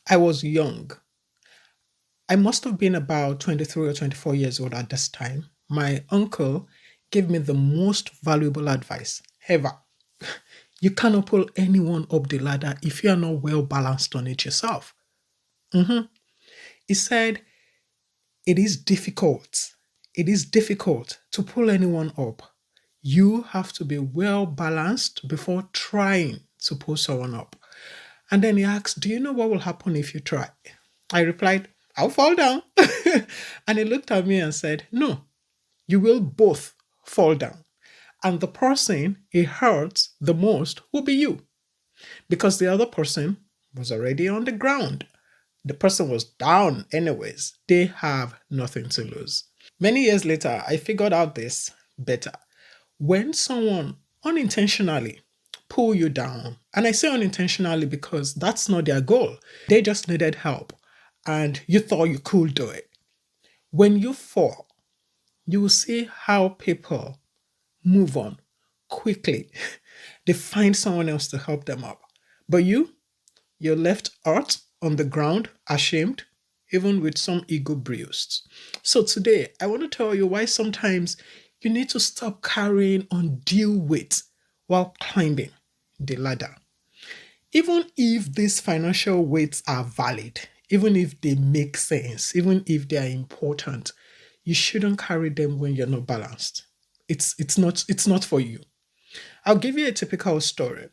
I was young. I must have been about 23 or 24 years old at this time. My uncle gave me the most valuable advice ever. You cannot pull anyone up the ladder if you are not well balanced on it yourself. Mhm. He said, it is difficult. It is difficult to pull anyone up. You have to be well balanced before trying to pull someone up. And then he asked, do you know what will happen if you try? I replied, I'll fall down. And he looked at me and said, no, you will both fall down. And the person it hurts the most will be you because the other person was already on the ground. The person was down anyways. They have nothing to lose. Many years later, I figured out this better. When someone unintentionally pull you down, and I say unintentionally because that's not their goal, they just needed help and you thought you could do it. When you fall, you will see how people move on quickly. They find someone else to help them up. But you're left out on the ground, ashamed, even with some ego bruised. So today, I want to tell you why sometimes you need to stop carrying undue weight while climbing the ladder. Even if these financial weights are valid, even if they make sense, even if they are important, you shouldn't carry them when you're not balanced. It's not for you. I'll give you a typical story.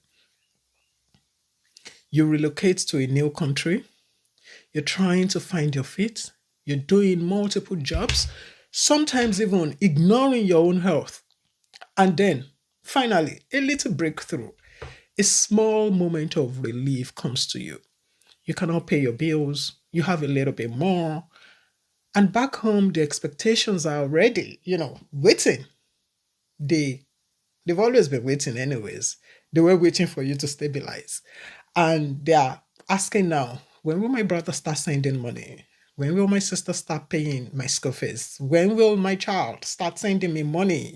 You relocate to a new country, you're trying to find your feet, you're doing multiple jobs, sometimes even ignoring your own health. And then finally, a little breakthrough, a small moment of relief comes to you. You cannot pay your bills, you have a little bit more. And back home, the expectations are already, waiting. They they've always been waiting anyways. They were waiting for you to stabilize. And they are asking now, when will my brother start sending money? When will my sister start paying my school fees? When will my child start sending me money?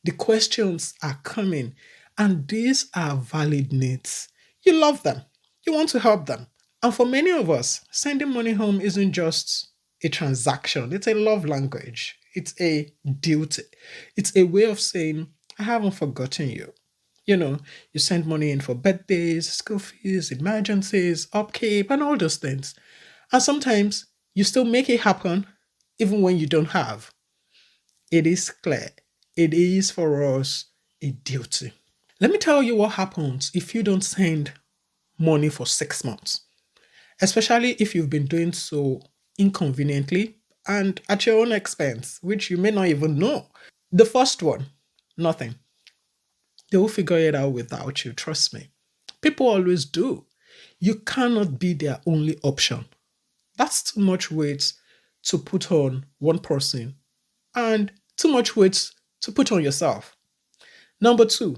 The questions are coming. And these are valid needs. You love them. You want to help them. And for many of us, sending money home isn't just a transaction, it's a love language, it's a duty, it's a way of saying, I haven't forgotten you. You know, you send money in for birthdays, school fees, emergencies, upkeep, and all those things. And sometimes you still make it happen even when you don't have. It is clear. It is for us a duty. Let me tell you what happens if you don't send money for 6 months, especially if you've been doing so inconveniently and at your own expense, which you may not even know. The first one, nothing. They will figure it out without you, trust me. People always do. You cannot be their only option. That's too much weight to put on one person and too much weight to put on yourself. Number two,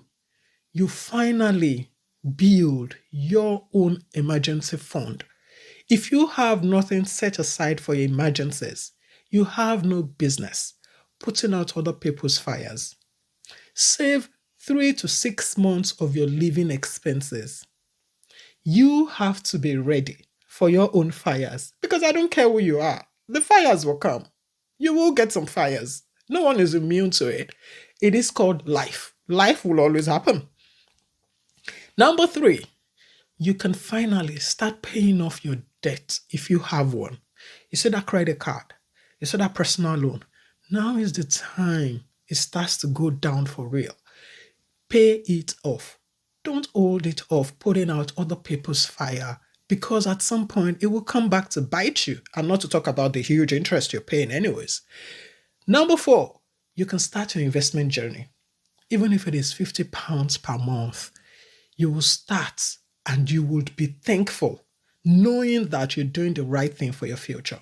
you finally build your own emergency fund. If you have nothing set aside for your emergencies, you have no business putting out other people's fires. Save 3 to 6 months of your living expenses. You have to be ready for your own fires because I don't care who you are. The fires will come. You will get some fires. No one is immune to it. It is called life. Life will always happen. Number three, you can finally start paying off your debt if you have one. You see that credit card, you see that personal loan. Now is the time it starts to go down for real. Pay it off. Don't hold it off putting out other people's fire because at some point it will come back to bite you, and not to talk about the huge interest you're paying anyways. Number four, you can start your investment journey. Even if it is £50 per month, you will start and you would be thankful knowing that you're doing the right thing for your future.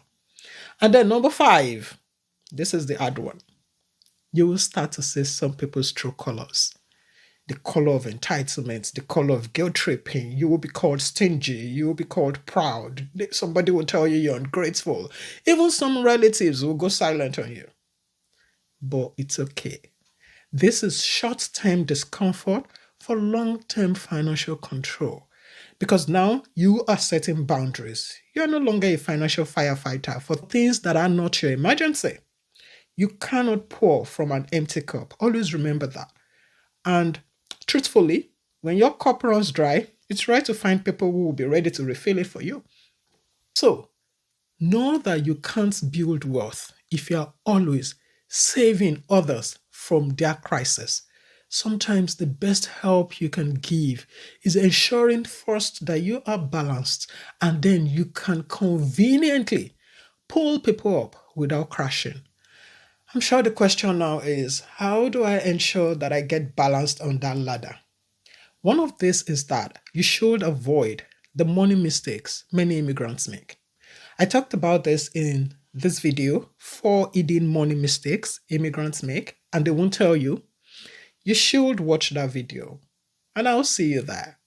And then number five, this is the hard one. You will start to see some people's true colors. The color of entitlement, the color of guilt tripping. You will be called stingy. You will be called proud. Somebody will tell you you're ungrateful. Even some relatives will go silent on you. But it's okay. This is short-term discomfort for long-term financial control. because now you are setting boundaries. You are no longer a financial firefighter for things that are not your emergency. You cannot pour from an empty cup. Always remember that. And truthfully, when your cup runs dry, it's right to find people who will be ready to refill it for you. So, know that you can't build wealth if you are always saving others from their crisis. Sometimes the best help you can give is ensuring first that you are balanced, and then you can conveniently pull people up without crashing. I'm sure the question now is, how do I ensure that I get balanced on that ladder? One of this is that you should avoid the money mistakes many immigrants make. I talked about this in this video, 4 hidden money mistakes immigrants make, and they won't tell you. You should watch that video, and I'll see you there.